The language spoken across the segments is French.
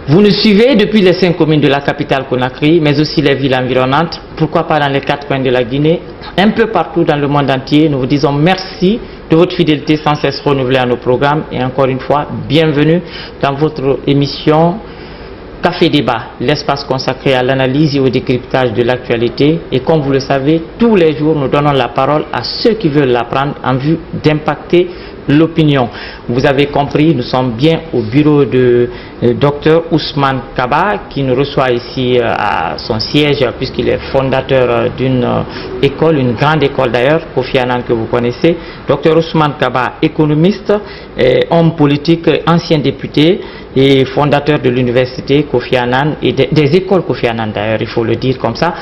Vous nous suivez depuis les 5 communes de la capitale Conakry, mais aussi les villes environnantes, pourquoi pas dans les 4 coins de la Guinée, un peu partout dans le monde entier. Nous vous disons merci de votre fidélité sans cesse renouvelée à nos programmes et encore une fois, bienvenue dans votre émission Café Débat, l'espace consacré à l'analyse et au décryptage de l'actualité. Et comme vous le savez, tous les jours, nous donnons la parole à ceux qui veulent l'apprendre en vue d'impacter l'opinion. Vous avez compris, nous sommes bien au bureau de Dr Ousmane Kaba qui nous reçoit ici à son siège puisqu'il est fondateur d'une école, une grande école d'ailleurs, Kofi Annan que vous connaissez. Dr Ousmane Kaba, économiste, homme politique, ancien député et fondateur de l'université Kofi Annan et des écoles Kofi Annan d'ailleurs, il faut le dire comme ça.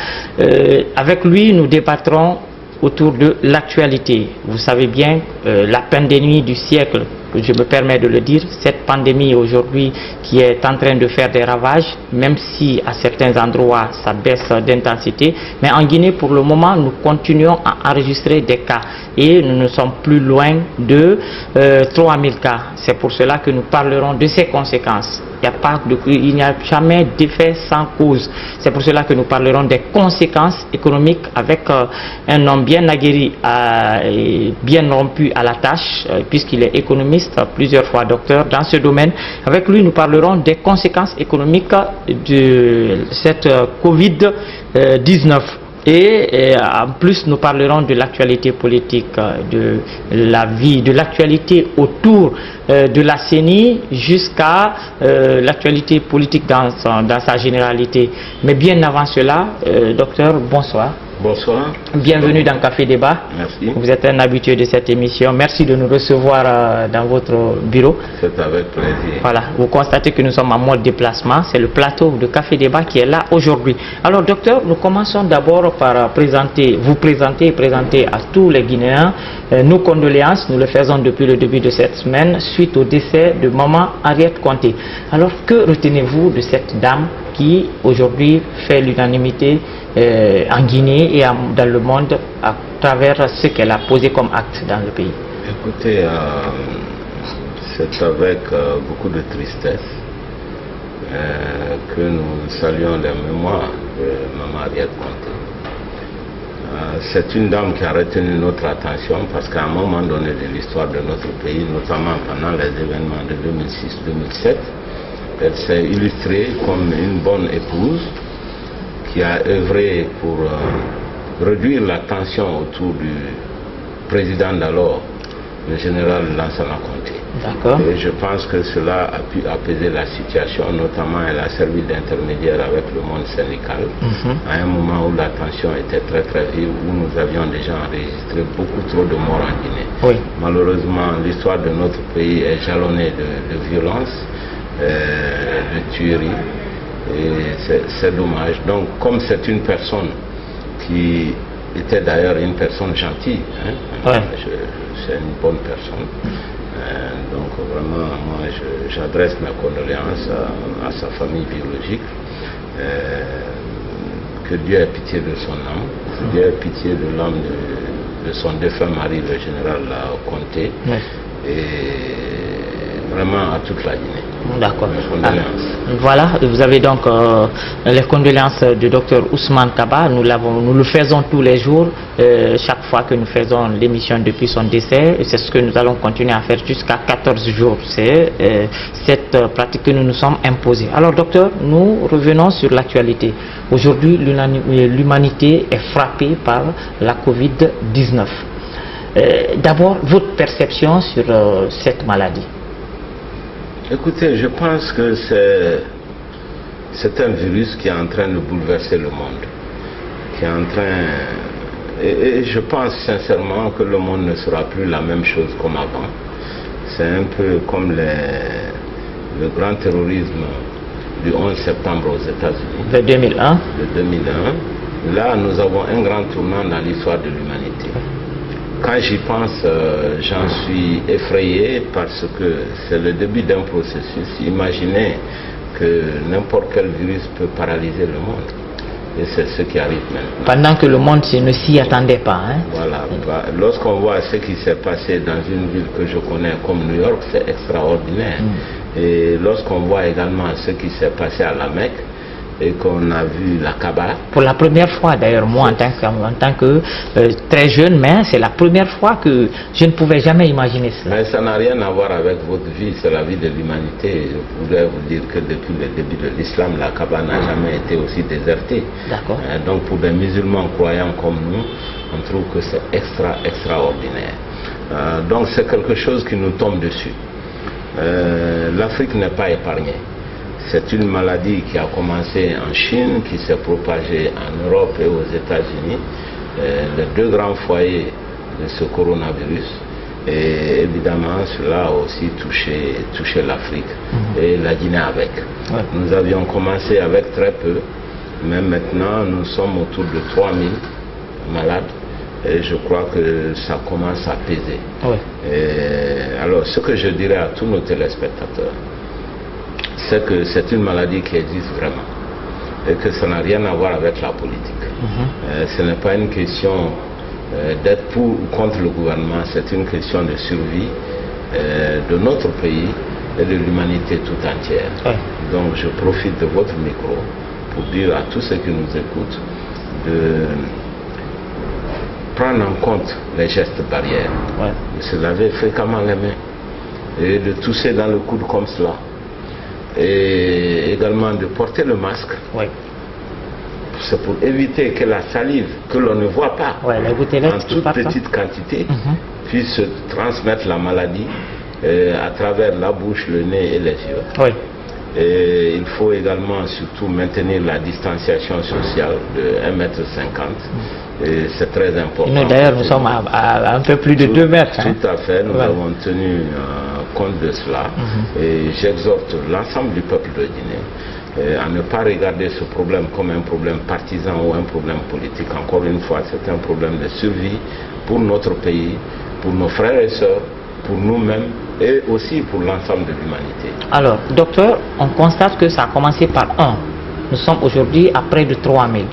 Avec lui, nous débattrons autour de l'actualité. Vous savez bien, la pandémie du siècle, je me permets de le dire, cette pandémie aujourd'hui qui est en train de faire des ravages, même si à certains endroits ça baisse d'intensité, mais en Guinée pour le moment nous continuons à enregistrer des cas et nous ne sommes plus loin de 3000 cas. C'est pour cela que nous parlerons de ces conséquences. Il n'y a jamais d'effet sans cause. C'est pour cela que nous parlerons des conséquences économiques avec un homme bien aguerri et bien rompu à la tâche, puisqu'il est économiste, plusieurs fois docteur dans ce domaine. Avec lui, nous parlerons des conséquences économiques de cette Covid-19. Et en plus, nous parlerons de l'actualité politique, de la vie, de l'actualité autour de la CENI jusqu'à l'actualité politique dans sa généralité. Mais bien avant cela, docteur, bonsoir. Bonsoir. Bienvenue dans Café Débat. Merci. Vous êtes un habitué de cette émission. Merci de nous recevoir dans votre bureau. C'est avec plaisir. Voilà, vous constatez que nous sommes en mode déplacement. C'est le plateau de Café Débat qui est là aujourd'hui. Alors docteur, nous commençons d'abord par vous présenter et présenter à tous les Guinéens nos condoléances. Nous le faisons depuis le début de cette semaine suite au décès de maman Henriette Conté. Alors que retenez-vous de cette dame qui aujourd'hui fait l'unanimité en Guinée et dans le monde à travers ce qu'elle a posé comme acte dans le pays? Écoutez, c'est avec beaucoup de tristesse que nous saluons la mémoire de maman Henriette Conté. C'est une dame qui a retenu notre attention parce qu'à un moment donné de l'histoire de notre pays, notamment pendant les événements de 2006-2007, elle s'est illustrée comme une bonne épouse qui a œuvré pour réduire la tension autour du président d'alors, le général Lansana Conté. D'accord. Et je pense que cela a pu apaiser la situation, notamment elle a servi d'intermédiaire avec le monde syndical, à un moment où la tension était très très vive, où nous avions déjà enregistré beaucoup trop de morts en Guinée. Oui. Malheureusement, l'histoire de notre pays est jalonnée de violence, de tueries. Et c'est dommage. Donc, comme c'est une personne qui était d'ailleurs une personne gentille, hein, ouais. C'est une bonne personne. Donc, vraiment, moi, j'adresse mes condoléances à sa famille biologique. Que Dieu ait pitié de son âme, que Dieu ait pitié de l'âme de son défunt mari, le général Conté. Ouais. Et vraiment à toute la Guinée. D'accord. Voilà, vous avez donc les condoléances du docteur Ousmane Kaba. Nous le faisons tous les jours, chaque fois que nous faisons l'émission depuis son décès. Et c'est ce que nous allons continuer à faire jusqu'à 14 jours. C'est cette pratique que nous nous sommes imposés. Alors docteur, nous revenons sur l'actualité. Aujourd'hui, l'humanité est frappée par la Covid-19. D'abord, votre perception sur cette maladie? Écoutez, je pense que c'est un virus qui est en train de bouleverser le monde, qui est en train, et je pense sincèrement que le monde ne sera plus la même chose comme avant. C'est un peu comme le grand terrorisme du 11 septembre aux États-Unis. De 2001. De 2001. Là, nous avons un grand tournant dans l'histoire de l'humanité. Quand j'y pense, j'en suis effrayé parce que c'est le début d'un processus. Imaginez que n'importe quel virus peut paralyser le monde. Et c'est ce qui arrive maintenant. Pendant que le monde ne s'y attendait pas. Hein? Voilà. Lorsqu'on voit ce qui s'est passé dans une ville que je connais comme New York, c'est extraordinaire. Et lorsqu'on voit également ce qui s'est passé à la Mecque, et qu'on a vu la Kaaba. Pour la première fois d'ailleurs, moi en tant que très jeune, mais c'est la première fois que je ne pouvais jamais imaginer cela. Mais ça n'a rien à voir avec votre vie, c'est la vie de l'humanité. Je voudrais vous dire que depuis le début de l'islam, la Kaaba n'a jamais été aussi désertée. D'accord. Donc pour des musulmans croyants comme nous, on trouve que c'est extraordinaire. Donc c'est quelque chose qui nous tombe dessus. L'Afrique n'est pas épargnée. C'est une maladie qui a commencé en Chine, qui s'est propagée en Europe et aux États-Unis. Les deux grands foyers de ce coronavirus. Et évidemment, cela a aussi touché l'Afrique et la Guinée avec. Ouais. Nous avions commencé avec très peu, mais maintenant nous sommes autour de 3000 malades. Et je crois que ça commence à peser. Ouais. Alors, ce que je dirais à tous nos téléspectateurs, c'est que c'est une maladie qui existe vraiment et que ça n'a rien à voir avec la politique. Ce n'est pas une question d'être pour ou contre le gouvernement, c'est une question de survie de notre pays et de l'humanité tout entière. Ouais. Donc je profite de votre micro pour dire à tous ceux qui nous écoutent de prendre en compte les gestes barrières, ouais. De se laver fréquemment les mains et de tousser dans le coude comme cela. Et également de porter le masque. Oui. C'est pour éviter que la salive que l'on ne voit pas, ouais, en toute petite quantité, puisse se transmettre la maladie à travers la bouche, le nez et les yeux. Oui. Et il faut également surtout maintenir la distanciation sociale de 1,50 m. Et c'est très important. Nous d'ailleurs nous sommes à un peu plus de 2 mètres. Tout à fait, nous avons tenu compte de cela. Et j'exhorte l'ensemble du peuple de Guinée à ne pas regarder ce problème comme un problème partisan ou un problème politique. Encore une fois, c'est un problème de survie pour notre pays, pour nos frères et sœurs, pour nous-mêmes et aussi pour l'ensemble de l'humanité. Alors, docteur, on constate que ça a commencé par 1. Nous sommes aujourd'hui à près de 3000.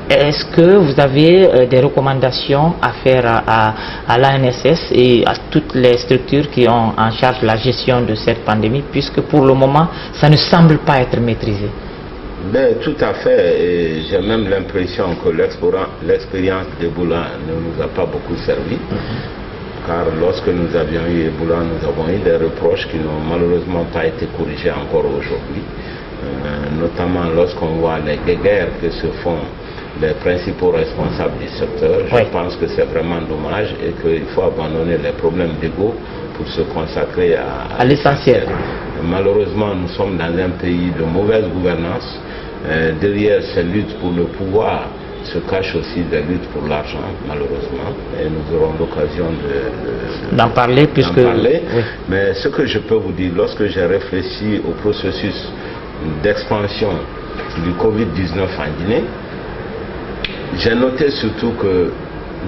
Est-ce que vous avez des recommandations à faire à l'ANSS et à toutes les structures qui ont en charge la gestion de cette pandémie, puisque pour le moment, ça ne semble pas être maîtrisé? Ben, tout à fait, et j'ai même l'impression que l'expérience d'Ebola ne nous a pas beaucoup servi. Car lorsque nous avions eu Ebola, nous avons eu des reproches qui n'ont malheureusement pas été corrigés encore aujourd'hui. Notamment lorsqu'on voit les guéguerres que se font les principaux responsables du secteur. Je pense que c'est vraiment dommage et qu'il faut abandonner les problèmes d'ego pour se consacrer à l'essentiel. Malheureusement, nous sommes dans un pays de mauvaise gouvernance. Derrière ces luttes pour le pouvoir se cachent aussi des luttes pour l'argent, malheureusement, et nous aurons l'occasion d'en parler. Oui. Mais ce que je peux vous dire, lorsque j'ai réfléchi au processus d'expansion du Covid-19 en Guinée, j'ai noté surtout que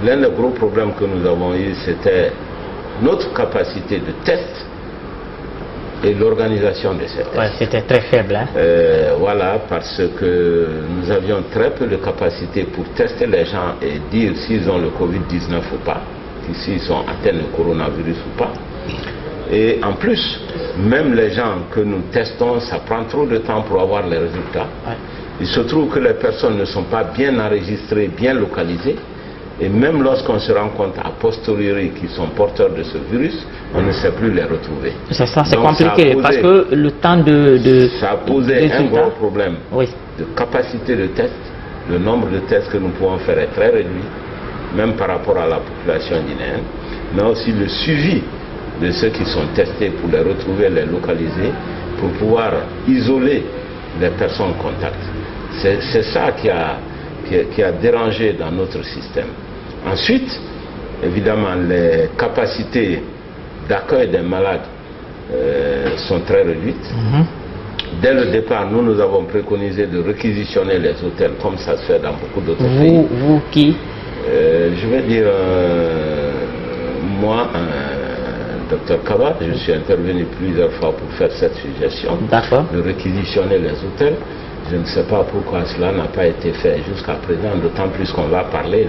l'un des gros problèmes que nous avons eu, c'était notre capacité de test et l'organisation de ces tests. Ouais, c'était très faible. Hein? Voilà, parce que nous avions très peu de capacité pour tester les gens et dire s'ils ont le Covid-19 ou pas, s'ils sont atteints de coronavirus ou pas. Et en plus, même les gens que nous testons, ça prend trop de temps pour avoir les résultats. Ouais. Il se trouve que les personnes ne sont pas bien enregistrées, bien localisées. Et même lorsqu'on se rend compte a posteriori qu'ils sont porteurs de ce virus, on ne sait plus les retrouver. C'est ça, c'est compliqué parce que le temps ça a posé un gros problème de capacité de test. Le nombre de tests que nous pouvons faire est très réduit, même par rapport à la population guinéenne. Mais aussi le suivi de ceux qui sont testés pour les retrouver, les localiser, pour pouvoir isoler les personnes contacts. C'est ça qui a dérangé dans notre système. Ensuite, évidemment, les capacités d'accueil des malades sont très réduites. Dès le départ, nous avons préconisé de réquisitionner les hôtels, comme ça se fait dans beaucoup d'autres pays. Vous qui je vais dire, moi, Dr Kaba, je suis intervenu plusieurs fois pour faire cette suggestion de réquisitionner les hôtels. Je ne sais pas pourquoi cela n'a pas été fait jusqu'à présent, d'autant plus qu'on va parler,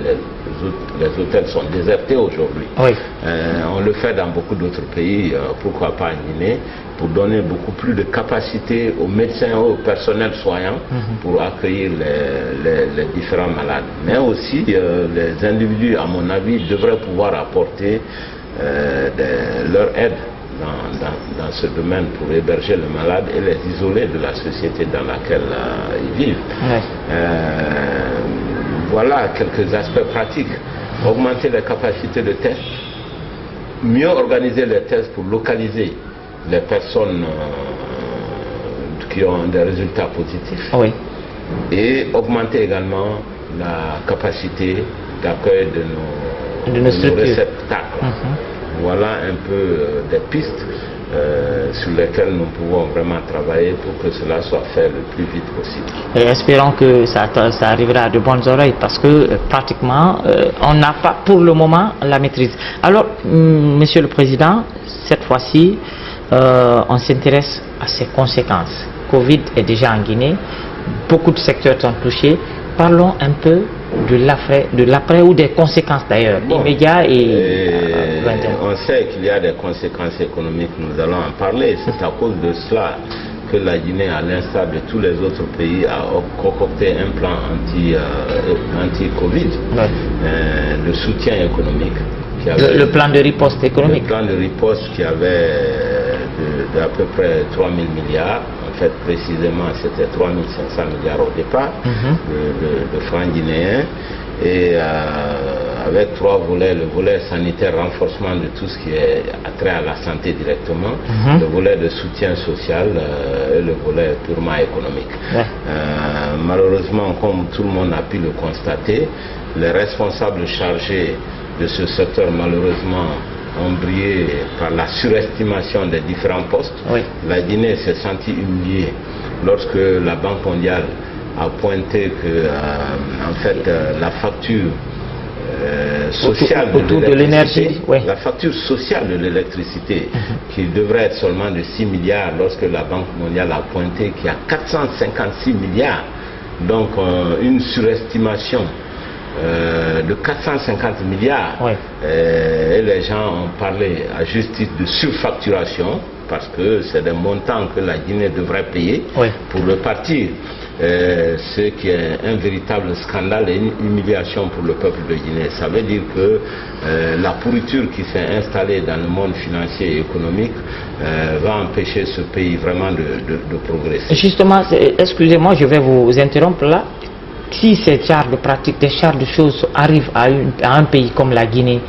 les hôtels sont désertés aujourd'hui. Oui. On le fait dans beaucoup d'autres pays, pourquoi pas en Guinée, pour donner beaucoup plus de capacité aux médecins, au personnel soignant, pour accueillir les différents malades. Mais aussi, les individus, à mon avis, devraient pouvoir apporter leur aide dans ce domaine pour héberger les malades et les isoler de la société dans laquelle ils vivent. Ouais. Voilà quelques aspects pratiques. Augmenter les capacités de tests, mieux organiser les tests pour localiser les personnes qui ont des résultats positifs, oui, et augmenter également la capacité d'accueil de nos réceptacles. Voilà un peu des pistes sur lesquelles nous pouvons vraiment travailler pour que cela soit fait le plus vite possible. Et espérons que ça arrivera à de bonnes oreilles, parce que pratiquement on n'a pas pour le moment la maîtrise. Alors, Monsieur le Président, cette fois-ci, on s'intéresse à ses conséquences. Covid est déjà en Guinée, beaucoup de secteurs sont touchés. Parlons un peu de l'après ou des conséquences d'ailleurs, immédiates et on sait qu'il y a des conséquences économiques, nous allons en parler. C'est à cause de cela que la Guinée, à l'instar de tous les autres pays, a concocté un plan anti-Covid, de soutien économique. Le plan de riposte économique. Le plan de riposte qui avait d'à peu près 3 000 milliards. En fait, précisément, c'était 3 500 milliards au départ de francs guinéens. Et avec 3 volets, le volet sanitaire, renforcement de tout ce qui est attrait à la santé directement, le volet de soutien social et le volet purement économique. Malheureusement, comme tout le monde a pu le constater, les responsables chargés de ce secteur, malheureusement, ont brillé par la surestimation des différents postes. Oui. La Guinée s'est sentie humiliée lorsque la Banque mondiale a pointé que en fait la facture sociale de l'énergie, la facture sociale de l'électricité, qui devrait être seulement de 6 milliards, lorsque la Banque mondiale a pointé qu'il y a 456 milliards, donc une surestimation de 450 milliards. Oui. Et les gens ont parlé à juste titre de surfacturation, parce que c'est des montants que la Guinée devrait payer pour repartir. Ce qui est un véritable scandale et une humiliation pour le peuple de Guinée. Ça veut dire que la pourriture qui s'est installée dans le monde financier et économique va empêcher ce pays vraiment de progresser. Justement, excusez-moi, je vais vous interrompre là. Si ces genres de pratiques, ces genres de choses arrivent à un pays comme la Guinée,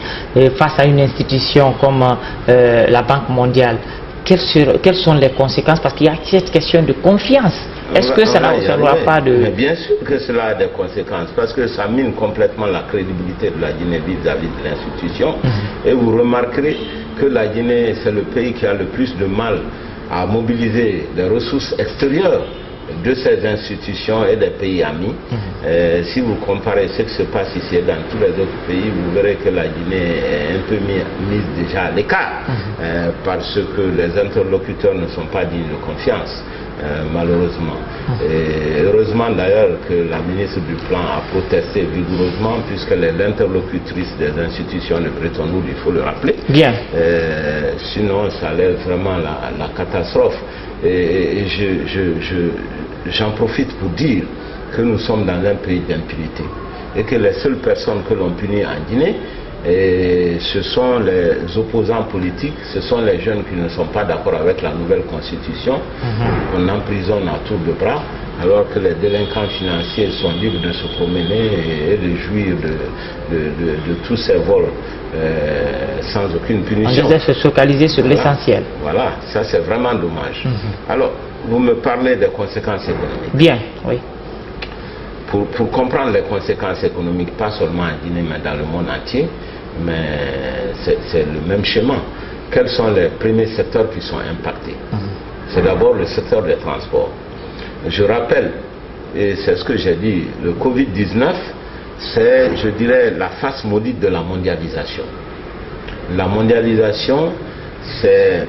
face à une institution comme la Banque mondiale, quelles sont les conséquences? Parce qu'il y a cette question de confiance. Est-ce que ça n'aura pas de... Mais bien sûr que cela a des conséquences, parce que ça mine complètement la crédibilité de la Guinée vis-à-vis de l'institution. Et vous remarquerez que la Guinée, c'est le pays qui a le plus de mal à mobiliser les ressources extérieures de ces institutions et des pays amis. Si vous comparez ce qui se passe ici et dans tous les autres pays, vous verrez que la Guinée est un peu mise déjà à l'écart, parce que les interlocuteurs ne sont pas dignes de confiance, malheureusement. Et heureusement d'ailleurs que la ministre du Plan a protesté vigoureusement, puisqu'elle est l'interlocutrice des institutions de Bretton Woods, il faut le rappeler. Bien. Sinon, ça allait vraiment la catastrophe. Et j'en profite pour dire que nous sommes dans un pays d'impunité et que les seules personnes que l'on punit en Guinée, ce sont les opposants politiques, ce sont les jeunes qui ne sont pas d'accord avec la nouvelle constitution, qu'on emprisonne à tour de bras, alors que les délinquants financiers sont libres de se promener et de jouir de tous ces vols sans aucune punition. On devait se focaliser sur l'essentiel. Voilà, ça c'est vraiment dommage. Alors, vous me parlez des conséquences économiques. Bien, oui. Pour comprendre les conséquences économiques, pas seulement en Guinée, mais dans le monde entier, mais c'est le même schéma. Quels sont les premiers secteurs qui sont impactés? C'est d'abord le secteur des transports. Je rappelle, et c'est ce que j'ai dit, le Covid-19, c'est, je dirais, la face maudite de la mondialisation. La mondialisation, c'est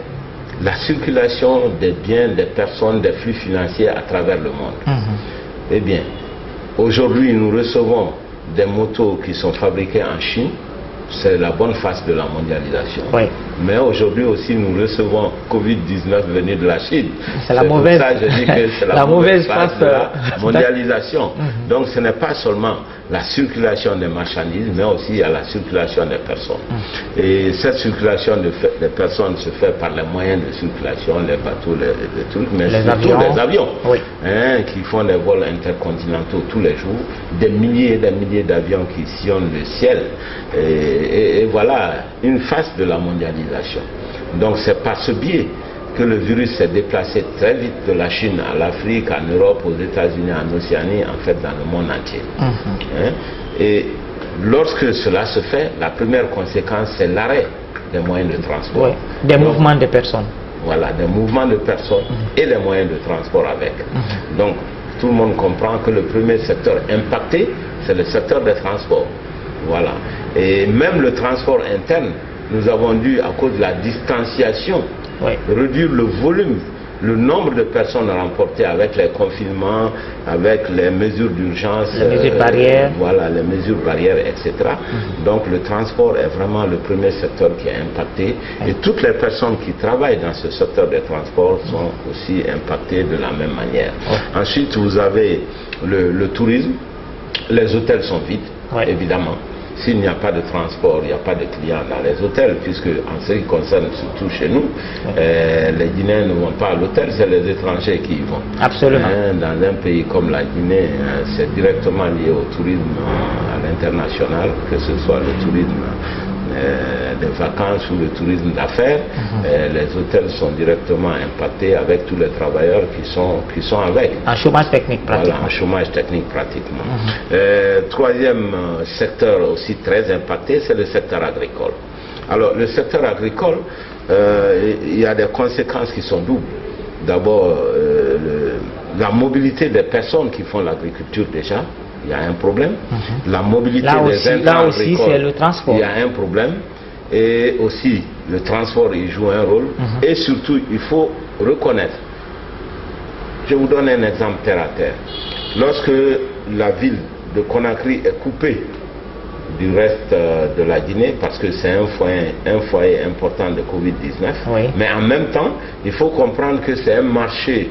la circulation des biens, des personnes, des flux financiers à travers le monde. Eh bien, aujourd'hui, nous recevons des motos qui sont fabriquées en Chine. C'est la bonne face de la mondialisation. Oui. Mais aujourd'hui aussi, nous recevons Covid-19 venu de la Chine. C'est la mauvaise, ça, je dis que c'est la mauvaise face de la mondialisation. Donc ce n'est pas seulement la circulation des marchandises, mais aussi il y a la circulation des personnes. Et cette circulation des personnes se fait par les moyens de circulation, les bateaux, les trucs, mais surtout les avions, oui. Qui font des vols intercontinentaux tous les jours, des milliers et des milliers d'avions qui sillonnent le ciel. Et voilà une face de la mondialisation. Donc c'est par ce biais que le virus s'est déplacé très vite de la Chine à l'Afrique, en Europe, aux États-Unis, en Océanie, en fait dans le monde entier. Et lorsque cela se fait, la première conséquence c'est l'arrêt des moyens de transport. Oui. Des mouvements de personnes. Voilà, des mouvements de personnes et les moyens de transport avec. Donc tout le monde comprend que le premier secteur impacté, c'est le secteur des transports. Voilà. Et même le transport interne, nous avons dû, à cause de la distanciation, réduire le volume, le nombre de personnes remportées avec les confinements, avec les mesures d'urgence, les mesures barrières. Voilà, les mesures barrières, etc. Donc le transport est vraiment le premier secteur qui est impacté. Et toutes les personnes qui travaillent dans ce secteur des transports sont aussi impactées de la même manière. Ensuite, vous avez le tourisme. Les hôtels sont vides, évidemment. S'il n'y a pas de transport, il n'y a pas de clients dans les hôtels, puisque en ce qui concerne surtout chez nous, les Guinéens ne vont pas à l'hôtel, c'est les étrangers qui y vont. Absolument. Dans un pays comme la Guinée, c'est directement lié au tourisme à l'international, que ce soit le tourisme des vacances ou le tourisme d'affaires. Les hôtels sont directement impactés avec tous les travailleurs qui sont avec. En chômage technique pratiquement. Voilà, en chômage technique pratiquement. Troisième secteur aussi très impacté, c'est le secteur agricole. Alors le secteur agricole, il y a des conséquences qui sont doubles. D'abord, la mobilité des personnes qui font l'agriculture déjà, il y a un problème. La mobilité des intrants agricoles, c'est le transport. Il y a un problème. Et aussi, le transport, il joue un rôle. Et surtout, il faut reconnaître. Je vous donne un exemple terre à terre. Lorsque la ville de Conakry est coupée du reste de la Guinée, parce que c'est un foyer important de Covid-19, mais en même temps, il faut comprendre que c'est un marché,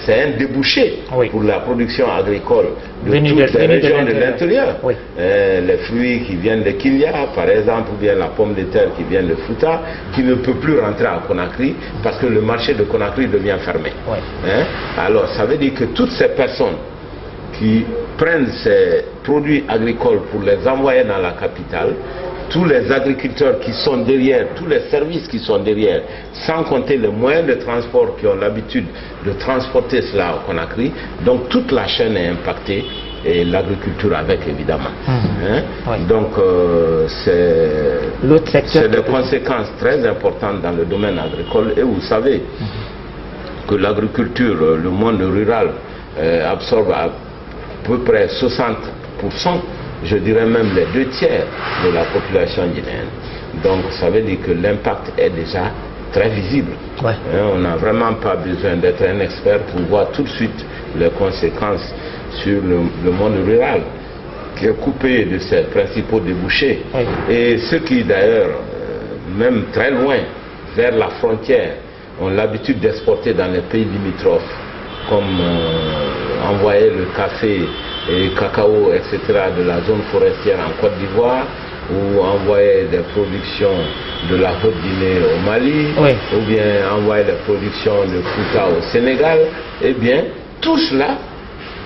c'est un débouché pour la production agricole de toutes les régions de l'intérieur. Les fruits qui viennent de Kilia, par exemple, ou bien la pomme de terre qui vient de Fouta, qui ne peut plus rentrer à Conakry parce que le marché de Conakry devient fermé. Alors, ça veut dire que toutes ces personnes qui prennent ces produits agricoles pour les envoyer dans la capitale, tous les agriculteurs qui sont derrière, tous les services qui sont derrière, sans compter les moyens de transport qui ont l'habitude de transporter cela à Conakry, donc toute la chaîne est impactée et l'agriculture avec évidemment. Donc c'est des conséquences très importantes dans le domaine agricole et vous savez que l'agriculture, le monde rural absorbe à peu près 60%, je dirais même les 2/3 de la population guinéenne. Donc ça veut dire que l'impact est déjà très visible. On n'a vraiment pas besoin d'être un expert pour voir tout de suite les conséquences sur le monde rural qui est coupé de ses principaux débouchés. Et ceux qui d'ailleurs, même très loin, vers la frontière, ont l'habitude d'exporter dans les pays limitrophes, comme envoyer le café et cacao, etc. de la zone forestière en Côte d'Ivoire, ou envoyer des productions de la Haute-Guinée au Mali, ou bien envoyer des productions de Fouta au Sénégal, eh bien, tout cela,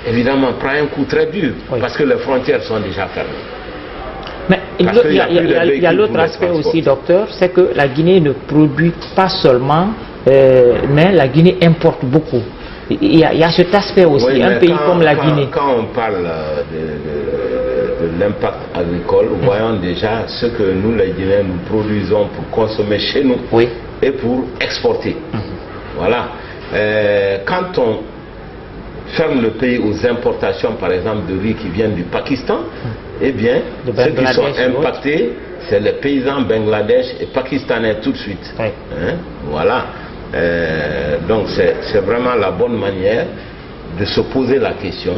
évidemment, prend un coup très dur, parce que les frontières sont déjà fermées. Mais il y a l'autre aspect aussi, docteur, c'est que la Guinée ne produit pas seulement, mais la Guinée importe beaucoup. Il y a cet aspect aussi, un pays comme la Guinée. Quand on parle de l'impact agricole, voyons déjà ce que nous les Guinéens nous produisons pour consommer chez nous et pour exporter. Voilà. Quand on ferme le pays aux importations, par exemple, de riz qui viennent du Pakistan, eh bien, ceux qui sont impactés, c'est les paysans Bangladesh et pakistanais tout de suite. Voilà. Donc c'est vraiment la bonne manière de se poser la question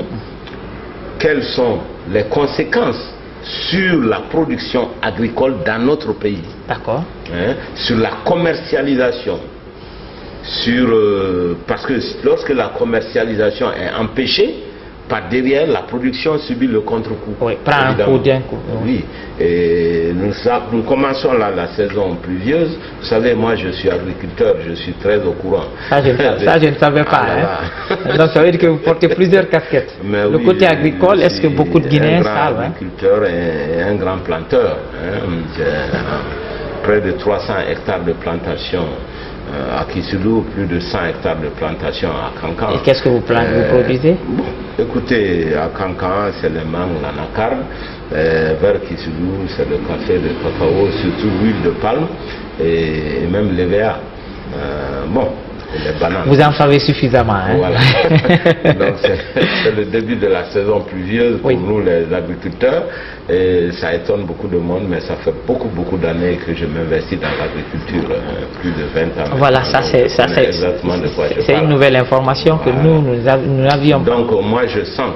quelles sont les conséquences sur la production agricole dans notre pays. D'accord. Sur la commercialisation. Parce que lorsque la commercialisation est empêchée, par derrière, la production subit le contre-coup. Oui, prend un coup d'un coup. Oui, et nous commençons là la saison pluvieuse. Vous savez, moi je suis agriculteur, je suis très au courant. Ça, je ne savais pas. Donc ça veut dire que vous portez plusieurs casquettes. Mais le côté agricole, est-ce que beaucoup de Guinéens savent? Un grand agriculteur et un grand planteur. J'ai près de 300 hectares de plantation à Kisulu, plus de 100 hectares de plantation à Kankan. Et qu'est-ce que vous produisez? Bon, écoutez, à Kankan, c'est le mangue, l'anacarde. Vers Kisulu, c'est le café, le cacao, surtout l'huile de palme et même l'EVA. Bon, les bananes. Vous en savez suffisamment, hein? Voilà. Donc c'est le début de la saison pluvieuse pour nous les agriculteurs. Et ça étonne beaucoup de monde, mais ça fait beaucoup d'années que je m'investis dans l'agriculture, plus de 20 ans. Voilà, ça c'est une nouvelle information que nous n'avions pas. Donc moi je sens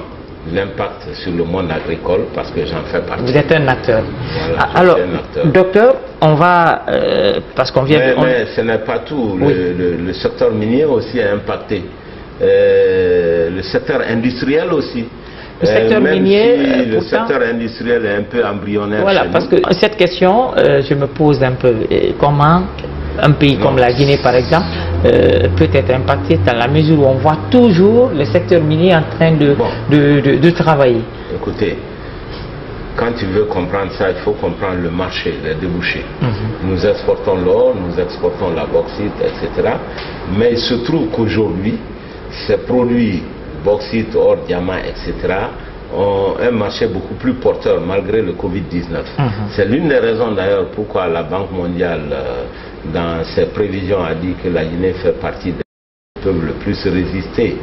l'impact sur le monde agricole parce que j'en fais partie. Vous êtes un acteur. Voilà, alors, docteur, on va, parce qu'on vient... Mais ce n'est pas tout. Le secteur minier aussi est impacté. Le secteur industriel aussi. Le secteur minier, si le secteur industriel est un peu embryonnaire. Voilà, parce que cette question, je me pose un peu, comment un pays comme la Guinée par exemple peut être impacté dans la mesure où on voit toujours le secteur minier en train de travailler. Écoutez, quand tu veux comprendre ça, il faut comprendre le marché, les débouchés. Nous exportons l'or, nous exportons la bauxite, etc. Mais il se trouve qu'aujourd'hui, ces produits bauxite, or, diamant, etc., ont un marché beaucoup plus porteur malgré le Covid-19. C'est l'une des raisons d'ailleurs pourquoi la Banque mondiale, dans ses prévisions, a dit que la Guinée fait partie des pays qui peuvent le plus résister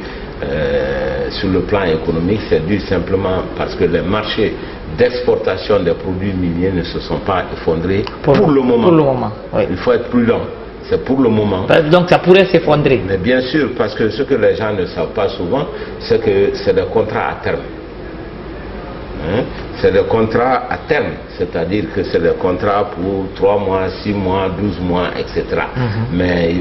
sur le plan économique. C'est dû simplement parce que les marchés d'exportation des produits miniers ne se sont pas effondrés pour le moment. Pour le moment, oui. Il faut être prudent. C'est pour le moment. Donc ça pourrait s'effondrer. Mais bien sûr, parce que ce que les gens ne savent pas souvent, c'est que c'est des contrats à terme. C'est des contrats à terme, c'est-à-dire que c'est des contrats pour 3 mois, 6 mois, 12 mois, etc. Mais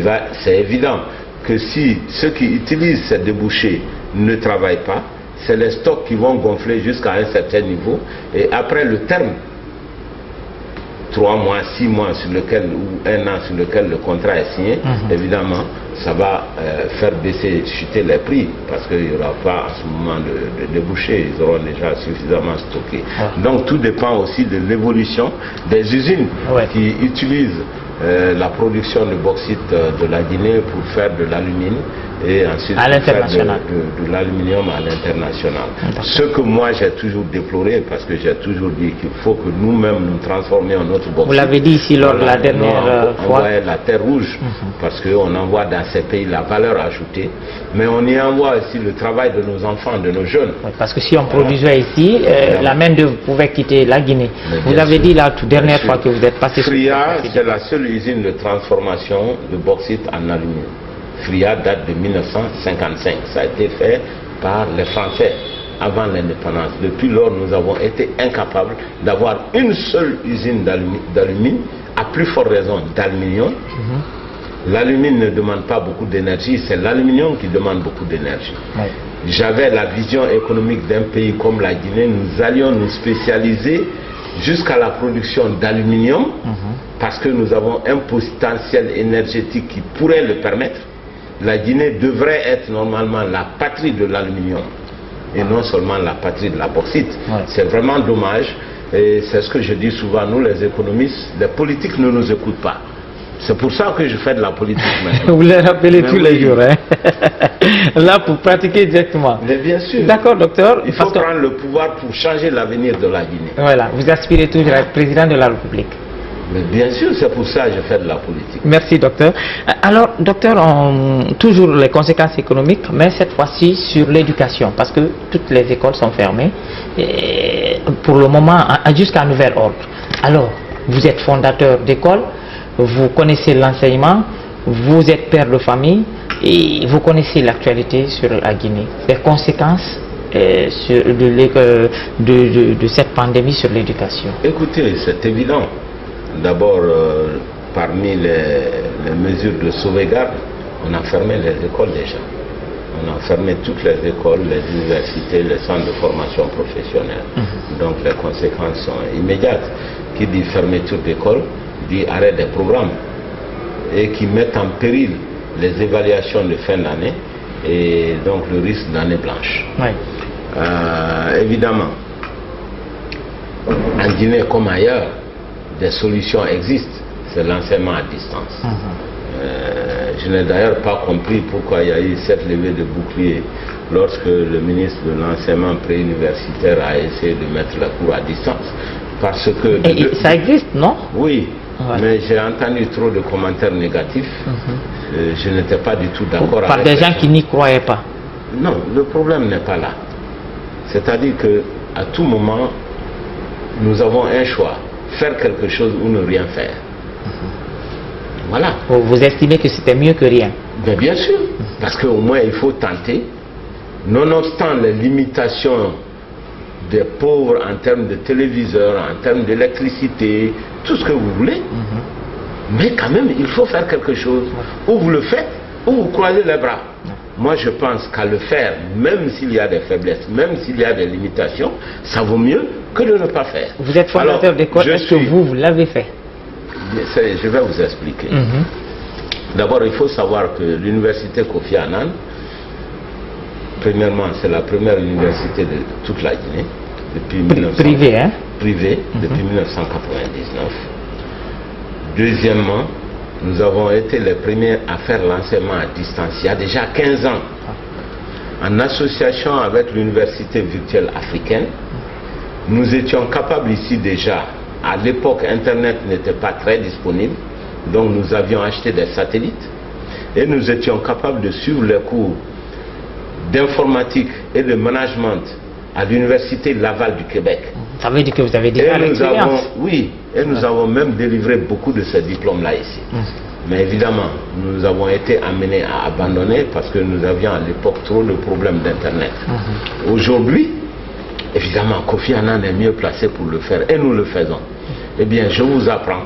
c'est évident que si ceux qui utilisent ces débouchés ne travaillent pas, c'est les stocks qui vont gonfler jusqu'à un certain niveau et après le terme, 3 mois, 6 mois sur lequel, ou 1 an sur lequel le contrat est signé, évidemment, ça va faire baisser, chuter les prix, parce qu'il n'y aura pas à ce moment de débouchés, ils auront déjà suffisamment stocké. Donc tout dépend aussi de l'évolution des usines qui utilisent la production de bauxite de la Guinée pour faire de l'alumine et ensuite à l'international, de l'aluminium à l'international. Ce que moi j'ai toujours déploré, parce que j'ai toujours dit qu'il faut que nous-mêmes nous transformions notre bauxite. Vous l'avez dit ici lors de la dernière fois. On la terre rouge, parce qu'on envoie dans ces pays la valeur ajoutée, mais on y envoie aussi le travail de nos enfants, de nos jeunes. Parce que si on produisait ici, la main-d'œuvre pouvait quitter la Guinée. Vous avez dit la toute dernière fois que vous êtes passé sur Fria, c'est la seule usine de transformation de bauxite en aluminium. Fria date de 1955. Ça a été fait par les Français avant l'indépendance. Depuis lors, nous avons été incapables d'avoir une seule usine d'aluminium, à plus forte raison d'aluminium. L'aluminium ne demande pas beaucoup d'énergie, c'est l'aluminium qui demande beaucoup d'énergie. J'avais la vision économique d'un pays comme la Guinée, nous allions nous spécialiser jusqu'à la production d'aluminium, parce que nous avons un potentiel énergétique qui pourrait le permettre. La Guinée devrait être normalement la patrie de l'aluminium et non seulement la patrie de la bauxite. C'est vraiment dommage, et c'est ce que je dis souvent, nous les économistes, les politiques ne nous écoutent pas. C'est pour ça que je fais de la politique maintenant. Vous les rappelez tous les jours, hein? Là, pour pratiquer directement. Mais bien sûr. D'accord, docteur. Il faut prendre le pouvoir pour changer l'avenir de la Guinée. Voilà, vous aspirez toujours à être président de la République. Mais bien sûr, c'est pour ça que je fais de la politique. Merci, docteur. Alors, docteur, toujours les conséquences économiques, mais cette fois-ci sur l'éducation, parce que toutes les écoles sont fermées, et pour le moment, jusqu'à nouvel ordre. Alors, vous êtes fondateur d'école, vous connaissez l'enseignement, vous êtes père de famille, et vous connaissez l'actualité sur la Guinée. Les conséquences de cette pandémie sur l'éducation? Écoutez, c'est évident. D'abord, parmi les mesures de sauvegarde, on a fermé les écoles déjà. On a fermé toutes les écoles, les universités, les centres de formation professionnelle. Donc les conséquences sont immédiates. Qui dit fermeture d'école, dit arrêt des programmes. Et qui mettent en péril les évaluations de fin d'année et donc le risque d'année blanche. Oui. Évidemment, en Guinée comme ailleurs, des solutions existent. C'est l'enseignement à distance. Je n'ai d'ailleurs pas compris pourquoi il y a eu cette levée de bouclier lorsque le ministre de l'enseignement préuniversitaire a essayé de mettre la cour à distance. Parce que... ça existe, non? Oui, ouais. Mais j'ai entendu trop de commentaires négatifs. Je n'étais pas du tout d'accord avec... Par des gens qui n'y croyaient pas? Non, le problème n'est pas là. C'est-à-dire qu'à tout moment, nous avons un choix. Faire quelque chose ou ne rien faire. Voilà. Vous estimez que c'était mieux que rien? Mais bien sûr, parce qu'au moins il faut tenter, nonobstant les limitations des pauvres en termes de téléviseurs, en termes d'électricité, tout ce que vous voulez, mais quand même il faut faire quelque chose. Ou vous le faites, ou vous croisez les bras. Moi je pense qu'à le faire, même s'il y a des faiblesses, même s'il y a des limitations, ça vaut mieux que de ne pas faire. Vous êtes fondateur d'école, est-ce que vous l'avez fait? Je vais vous expliquer. D'abord, il faut savoir que l'université Kofi Annan, premièrement, c'est la première université de toute la Guinée, depuis privée, hein? Privée, depuis 1999. Deuxièmement, nous avons été les premiers à faire l'enseignement à distance il y a déjà 15 ans, en association avec l'université virtuelle africaine. Nous étions capables ici déjà. À l'époque, Internet n'était pas très disponible, donc nous avions acheté des satellites et nous étions capables de suivre les cours d'informatique et de management à l'université Laval du Québec. Ça veut dire que vous avez déjà l'expérience? Oui, et nous avons même délivré beaucoup de ces diplômes-là ici. Mais évidemment, nous avons été amenés à abandonner parce que nous avions à l'époque trop de problèmes d'Internet. Aujourd'hui, évidemment, Kofi Annan est mieux placé pour le faire et nous le faisons. Eh bien, je vous apprends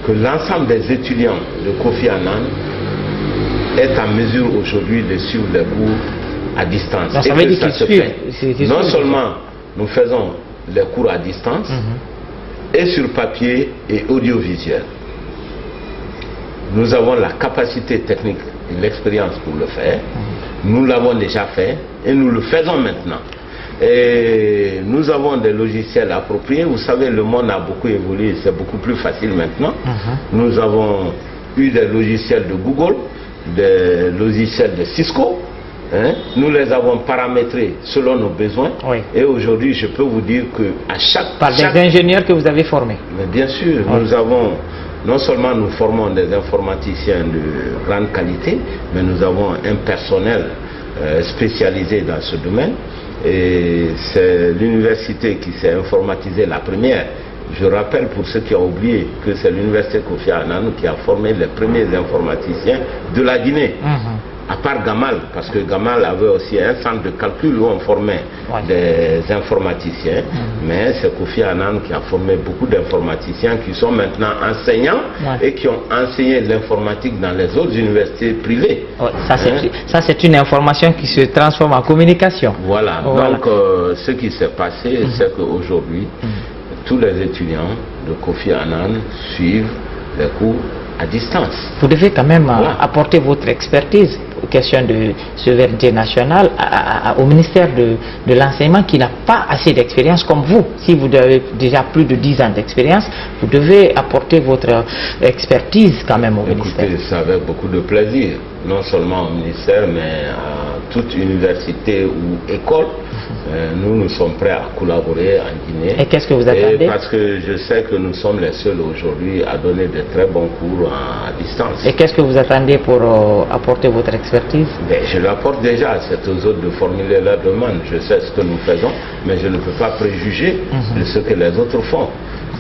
que l'ensemble des étudiants de Kofi Annan est en mesure aujourd'hui de suivre les cours à distance. Donc, ça veut dire qu'ils suivent. Non seulement nous faisons les cours à distance et sur papier et audiovisuel. Nous avons la capacité technique et l'expérience pour le faire. Nous l'avons déjà fait et nous le faisons maintenant. Et nous avons des logiciels appropriés. Vous savez, le monde a beaucoup évolué, c'est beaucoup plus facile maintenant. Nous avons eu des logiciels de Google, des logiciels de Cisco. Nous les avons paramétrés selon nos besoins. Et aujourd'hui, je peux vous dire que à chaque... Par des ingénieurs que vous avez formés? Mais bien sûr, nous avons... Non seulement nous formons des informaticiens de grande qualité, mais nous avons un personnel spécialisé dans ce domaine. Et c'est l'université qui s'est informatisée la première. Je rappelle pour ceux qui ont oublié que c'est l'université Kofi Annan qui a formé les premiers informaticiens de la Guinée. À part Gamal, parce que Gamal avait aussi un centre de calcul où on formait des informaticiens, mais c'est Kofi Annan qui a formé beaucoup d'informaticiens qui sont maintenant enseignants et qui ont enseigné l'informatique dans les autres universités privées. Ça c'est une information qui se transforme en communication. Voilà, donc ce qui s'est passé, c'est qu'aujourd'hui, tous les étudiants de Kofi Annan suivent les cours à distance. Vous devez quand même apporter votre expertise aux questions de souveraineté nationale au ministère de l'enseignement qui n'a pas assez d'expérience comme vous. Si vous avez déjà plus de 10 ans d'expérience, vous devez apporter votre expertise quand même au ministère. Écoutez, c'est avec beaucoup de plaisir, non seulement au ministère, mais à toute université ou école. Nous sommes prêts à collaborer en Guinée. Et qu'est-ce que vous attendez? Parce que je sais que nous sommes les seuls aujourd'hui à donner de très bons cours à distance. Et qu'est-ce que vous attendez pour apporter votre expertise? Je l'apporte déjà, c'est aux autres de formuler leur demande. Je sais ce que nous faisons, mais je ne peux pas préjuger de ce que les autres font.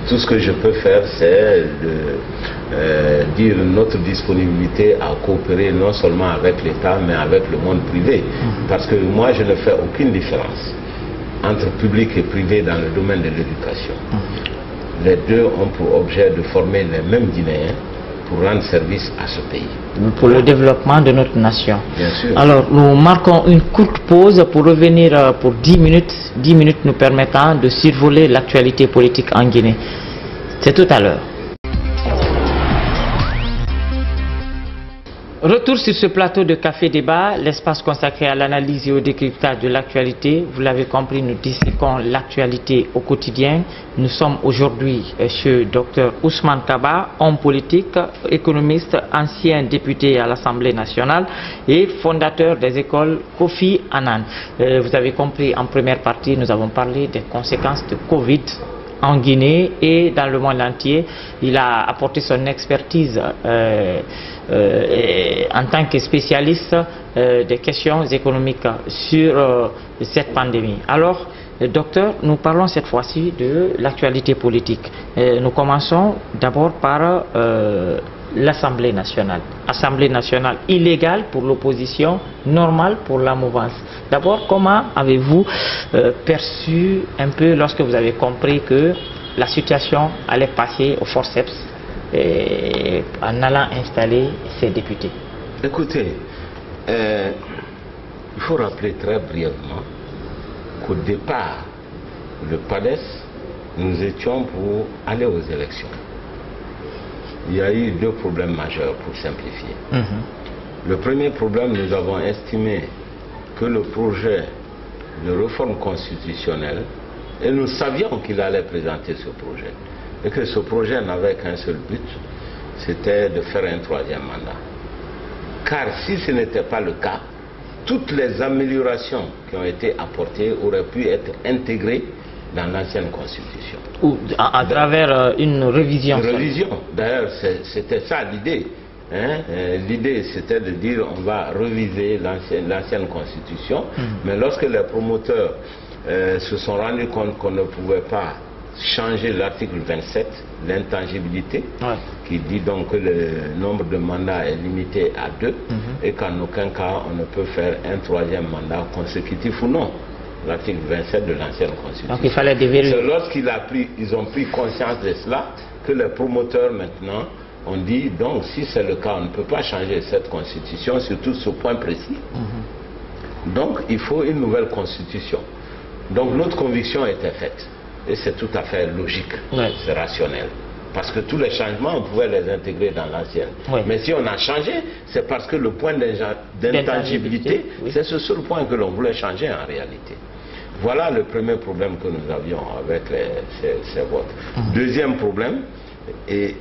Tout ce que je peux faire, c'est de dire notre disponibilité à coopérer non seulement avec l'État, mais avec le monde privé. Parce que moi, je ne fais aucune différence entre public et privé dans le domaine de l'éducation. Les deux ont pour objet de former les mêmes Guinéens pour rendre service à ce pays. Pour le développement de notre nation. Bien sûr. Alors, nous marquons une courte pause pour revenir pour 10 minutes. 10 minutes nous permettant de survoler l'actualité politique en Guinée. C'est tout à l'heure. Retour sur ce plateau de Café Débat, l'espace consacré à l'analyse et au décryptage de l'actualité. Vous l'avez compris, nous disséquons l'actualité au quotidien. Nous sommes aujourd'hui chez Dr Ousmane Kaba, homme politique, économiste, ancien député à l'Assemblée nationale et fondateur des écoles Kofi Annan. Vous avez compris, en première partie, nous avons parlé des conséquences de Covid en Guinée et dans le monde entier. Il a apporté son expertise en tant que spécialiste des questions économiques sur cette pandémie. Alors, docteur, nous parlons cette fois-ci de l'actualité politique. Nous commençons d'abord par l'Assemblée nationale. Assemblée nationale illégale pour l'opposition, normale pour la mouvance. D'abord, comment avez-vous perçu un peu lorsque vous avez compris que la situation allait passer au forceps en allant installer ces députés? Écoutez, il faut rappeler très brièvement qu'au départ, le PADES, nous étions pour aller aux élections. Il y a eu deux problèmes majeurs pour simplifier. Le premier problème, nous avons estimé que le projet de réforme constitutionnelle, et nous savions qu'il allait présenter ce projet, et que ce projet n'avait qu'un seul but, c'était de faire un troisième mandat. Car si ce n'était pas le cas, toutes les améliorations qui ont été apportées auraient pu être intégrées dans l'ancienne constitution. Ou à travers une révision. Une révision. D'ailleurs, c'était ça l'idée. L'idée, c'était de dire on va réviser l'ancienne constitution. Mais lorsque les promoteurs se sont rendus compte qu'on ne pouvait pas changer l'article 27, l'intangibilité, qui dit donc que le nombre de mandats est limité à 2 et qu'en aucun cas on ne peut faire un troisième mandat consécutif ou non. L'article 27 de l'ancienne constitution. Donc il fallait déverrouiller. C'est lorsqu'ils ont pris conscience de cela que les promoteurs maintenant ont dit donc si c'est le cas on ne peut pas changer cette constitution surtout ce point précis. Donc il faut une nouvelle constitution. Donc notre conviction était faite et c'est tout à fait logique, c'est rationnel. Parce que tous les changements, on pouvait les intégrer dans l'ancienne. Mais si on a changé, c'est parce que le point d'intangibilité, c'est ce seul point que l'on voulait changer en réalité. Voilà le premier problème que nous avions avec ces votes. Deuxième problème, et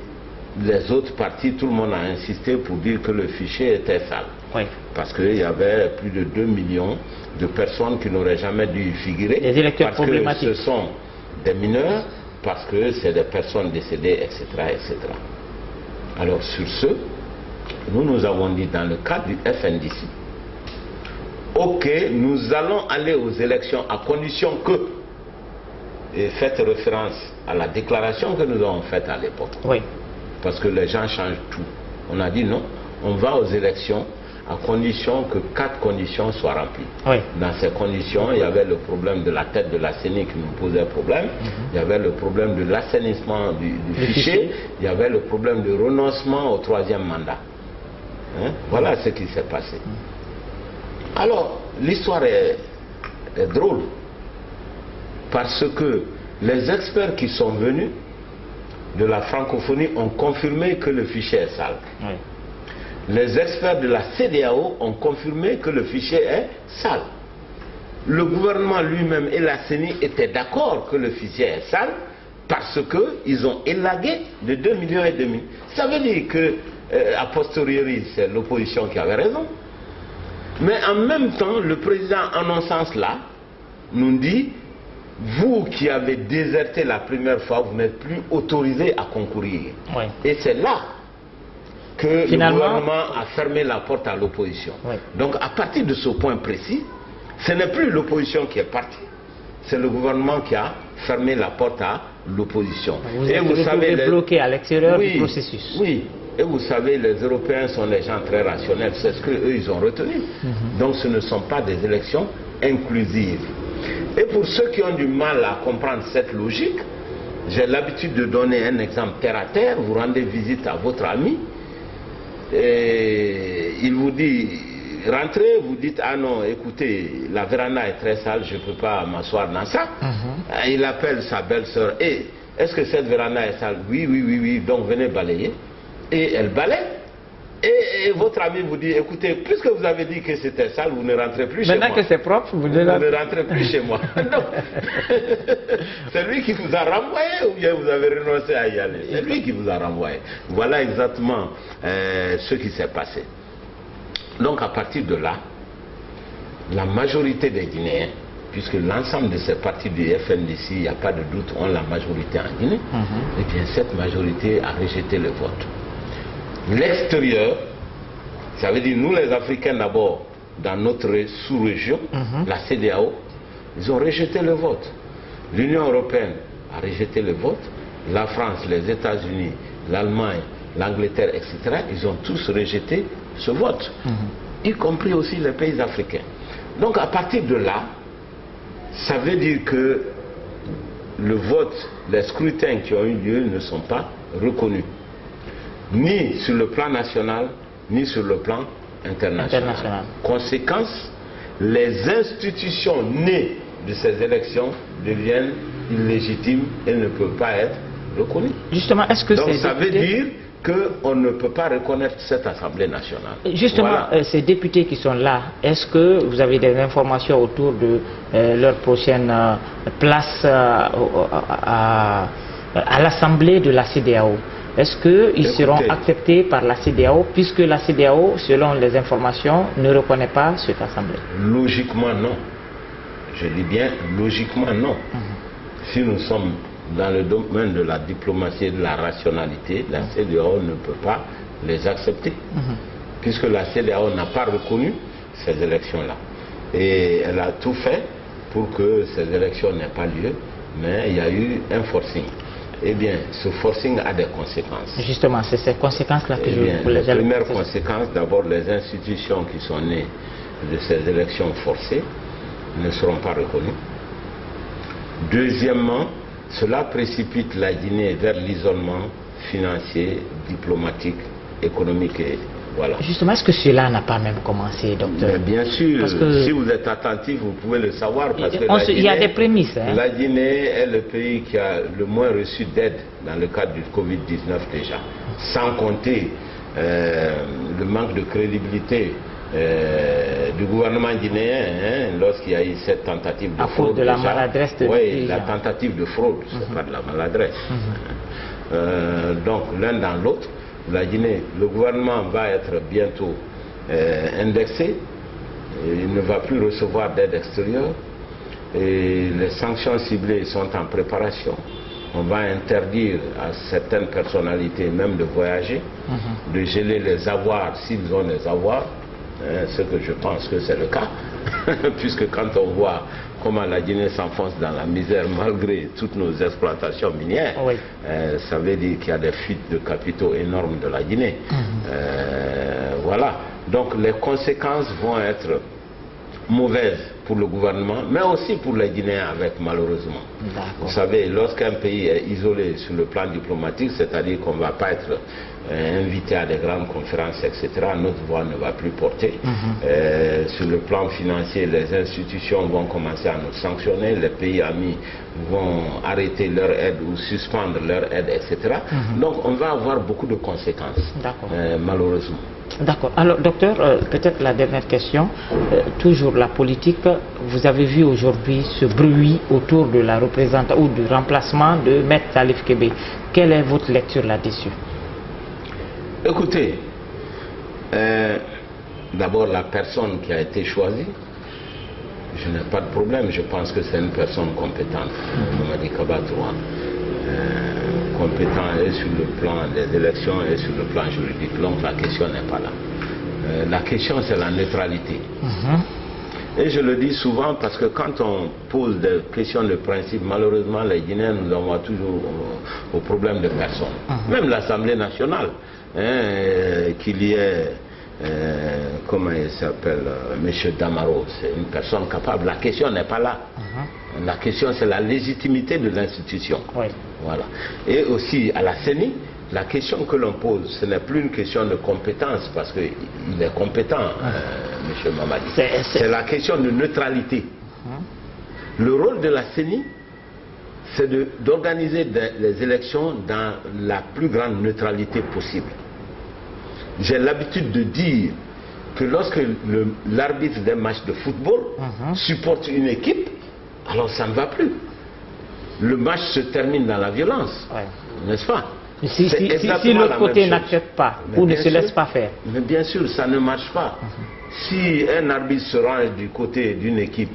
les autres partis, tout le monde a insisté pour dire que le fichier était sale. Parce qu'il y avait plus de 2 millions de personnes qui n'auraient jamais dû y figurer. Les électeurs parce problématiques. Que ce sont des mineurs, parce que c'est des personnes décédées, etc., etc. Alors sur ce, nous avons dit dans le cadre du FNDC, ok, nous allons aller aux élections à condition que, et faites référence à la déclaration que nous avons faite à l'époque, parce que les gens changent tout. On a dit non, on va aux élections à condition que 4 conditions soient remplies. Dans ces conditions, il y avait le problème de la tête de la CENI qui nous posait problème, il y avait le problème de l'assainissement du fichier, il y avait le problème de renoncement au troisième mandat. Voilà ce qui s'est passé. Alors, l'histoire est drôle, parce que les experts qui sont venus de la francophonie ont confirmé que le fichier est sale. Les experts de la CEDEAO ont confirmé que le fichier est sale. Le gouvernement lui-même et la CENI étaient d'accord que le fichier est sale parce qu'ils ont élagué de 2,5 millions. Ça veut dire que, a posteriori, c'est l'opposition qui avait raison. Mais en même temps, le président annonçant cela, nous dit, vous qui avez déserté la première fois, vous n'êtes plus autorisé à concourir. Et c'est là que finalement, le gouvernement a fermé la porte à l'opposition. Donc à partir de ce point précis, ce n'est plus l'opposition qui est partie, c'est le gouvernement qui a fermé la porte à l'opposition. Vous êtes bloqué à l'extérieur du processus. Oui, et vous savez, les Européens sont des gens très rationnels, c'est ce qu'eux, ils ont retenu. Donc ce ne sont pas des élections inclusives. Et pour ceux qui ont du mal à comprendre cette logique, j'ai l'habitude de donner un exemple terre à terre. Vous rendez visite à votre ami, et il vous dit, rentrez, vous dites, ah non, écoutez, la véranda est très sale, je ne peux pas m'asseoir dans ça. Il appelle sa belle-sœur, et est-ce que cette véranda est sale? Oui, oui, oui, oui, donc venez balayer. Et elle balaye. Et votre ami vous dit, écoutez, puisque vous avez dit que c'était sale, vous ne rentrez plus chez moi. Maintenant que c'est propre, vous ne rentrez plus chez moi. Non. C'est lui qui vous a renvoyé ou bien vous avez renoncé à y aller? C'est lui qui vous a renvoyé. Voilà exactement ce qui s'est passé. Donc à partir de là, la majorité des Guinéens, puisque l'ensemble de ces partis du FNDC, il n'y a pas de doute, ont la majorité en Guinée, et bien cette majorité a rejeté le vote. L'extérieur, ça veut dire nous les Africains d'abord, dans notre sous-région, la CEDEAO, ils ont rejeté le vote. L'Union européenne a rejeté le vote, la France, les États-Unis, l'Allemagne, l'Angleterre, etc., ils ont tous rejeté ce vote, y compris aussi les pays africains. Donc à partir de là, ça veut dire que le vote, les scrutins qui ont eu lieu ne sont pas reconnus, ni sur le plan national, ni sur le plan international. Conséquence, les institutions nées de ces élections deviennent illégitimes et ne peuvent pas être reconnues. Justement, est-ce que donc ça veut dire qu'on ne peut pas reconnaître cette Assemblée nationale. Justement, voilà. Ces députés qui sont là, est-ce que vous avez des informations autour de leur prochaine place à l'Assemblée de la CEDEAO? Est-ce qu'ils seront acceptés par la CEDEAO, puisque la CEDEAO, selon les informations, ne reconnaît pas cette Assemblée? Logiquement, non. Je dis bien, logiquement, non. Si nous sommes dans le domaine de la diplomatie et de la rationalité, la CEDEAO ne peut pas les accepter, puisque la CEDEAO n'a pas reconnu ces élections-là. Et elle a tout fait pour que ces élections n'aient pas lieu, mais il y a eu un forcing. Eh bien, ce forcing a des conséquences. Justement, c'est ces conséquences-là que je voulais dire. La première conséquence, d'abord, les institutions qui sont nées de ces élections forcées ne seront pas reconnues. Deuxièmement, cela précipite la Guinée vers l'isolement financier, diplomatique, économique et voilà. Justement, est-ce que cela n'a pas même commencé, docteur? Mais bien sûr, si vous êtes attentif, vous pouvez le savoir, parce que il y a des prémices. La Guinée est le pays qui a le moins reçu d'aide dans le cadre du Covid-19 déjà, sans compter le manque de crédibilité du gouvernement guinéen, lorsqu'il y a eu cette tentative de fraude. De la maladresse de oui, la tentative de fraude, c'est pas de la maladresse. Donc l'un dans l'autre, la Guinée, le gouvernement va être bientôt indexé, il ne va plus recevoir d'aide extérieure et les sanctions ciblées sont en préparation. On va interdire à certaines personnalités même de voyager, de geler les avoirs s'ils ont les avoirs, ce que je pense que c'est le cas, puisque quand on voit comment la Guinée s'enfonce dans la misère malgré toutes nos exploitations minières, ça veut dire qu'il y a des fuites de capitaux énormes de la Guinée. Voilà. Donc les conséquences vont être mauvaises pour le gouvernement, mais aussi pour les Guinéens avec, malheureusement. Vous savez, lorsqu'un pays est isolé sur le plan diplomatique, c'est-à-dire qu'on ne va pas être invité à des grandes conférences, etc., notre voix ne va plus porter. Sur le plan financier, les institutions vont commencer à nous sanctionner, les pays amis vont arrêter leur aide ou suspendre leur aide, etc. Donc on va avoir beaucoup de conséquences, malheureusement. D'accord. Alors, docteur, peut-être la dernière question, toujours la politique. Vous avez vu aujourd'hui ce bruit autour de la représentation ou du remplacement de Maître Salif Kébé. Quelle est votre lecture là-dessus? Écoutez, d'abord la personne qui a été choisie, je n'ai pas de problème, je pense que c'est une personne compétente, Mamadi Kaba Drouan. Compétent et sur le plan des élections et sur le plan juridique. Donc la question n'est pas là. La question c'est la neutralité. Et je le dis souvent parce que quand on pose des questions de principe, malheureusement les Guinéens nous envoient toujours au problème de personnes. Même l'Assemblée nationale, hein, qu'il y ait, comment il s'appelle, M. Damaro, c'est une personne capable. La question n'est pas là. La question c'est la légitimité de l'institution. Oui. Voilà. Et aussi à la CENI, la question que l'on pose, ce n'est plus une question de compétence, parce qu'il est compétent, M. Mamadi. C'est la question de neutralité. Le rôle de la CENI, c'est d'organiser les élections dans la plus grande neutralité possible. J'ai l'habitude de dire que lorsque l'arbitre d'un match de football supporte une équipe, alors ça ne va plus. Le match se termine dans la violence, n'est-ce pas? Si l'autre côté n'accepte pas ou ne se laisse pas faire. Mais bien sûr, ça ne marche pas. Si un arbitre se range du côté d'une équipe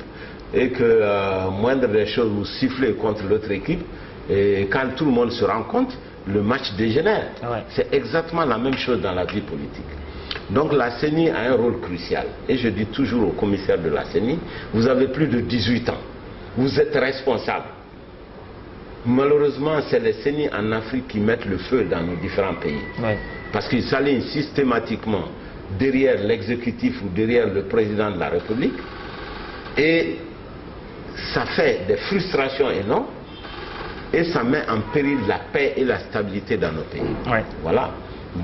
et que moindre des choses vous sifflez contre l'autre équipe, et quand tout le monde se rend compte, le match dégénère. C'est exactement la même chose dans la vie politique. Donc la CENI a un rôle crucial. Et je dis toujours au commissaire de la CENI, vous avez plus de 18 ans. Vous êtes responsable. Malheureusement, c'est les CENI en Afrique qui mettent le feu dans nos différents pays. Parce qu'ils s'alignent systématiquement derrière l'exécutif ou derrière le président de la République. Et ça fait des frustrations énormes. Et ça met en péril la paix et la stabilité dans nos pays. Voilà.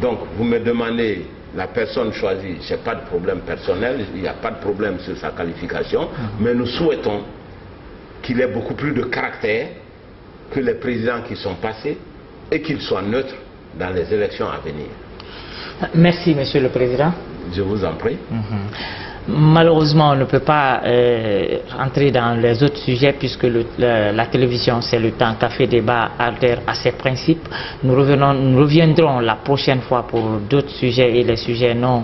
Donc, vous me demandez, la personne choisie, je n'ai pas de problème personnel, il n'y a pas de problème sur sa qualification, mais nous souhaitons qu'il ait beaucoup plus de caractère que les présidents qui sont passés et qu'il soit neutre dans les élections à venir. Merci, Monsieur le Président. Je vous en prie. Malheureusement, on ne peut pas entrer dans les autres sujets puisque la télévision, c'est le temps. Café Débat adhère à ses principes. Nous reviendrons la prochaine fois pour d'autres sujets et les sujets non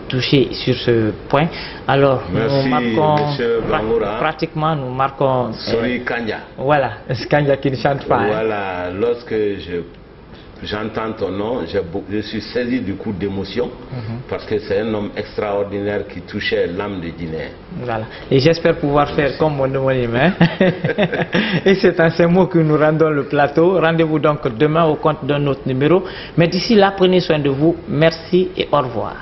touchés sur ce point. Alors, merci, nous marquons pratiquement, nous marquons... Sori Kanya. Voilà, Kanya qui ne chante pas. Voilà, lorsque j'entends ton nom, je suis saisi du coup d'émotion parce que c'est un homme extraordinaire qui touchait l'âme de Guinée. Voilà. Et j'espère pouvoir faire comme mon homonyme. Et c'est en ces mots que nous rendons le plateau. Rendez-vous donc demain au compte d'un autre numéro. Mais d'ici là, prenez soin de vous. Merci et au revoir.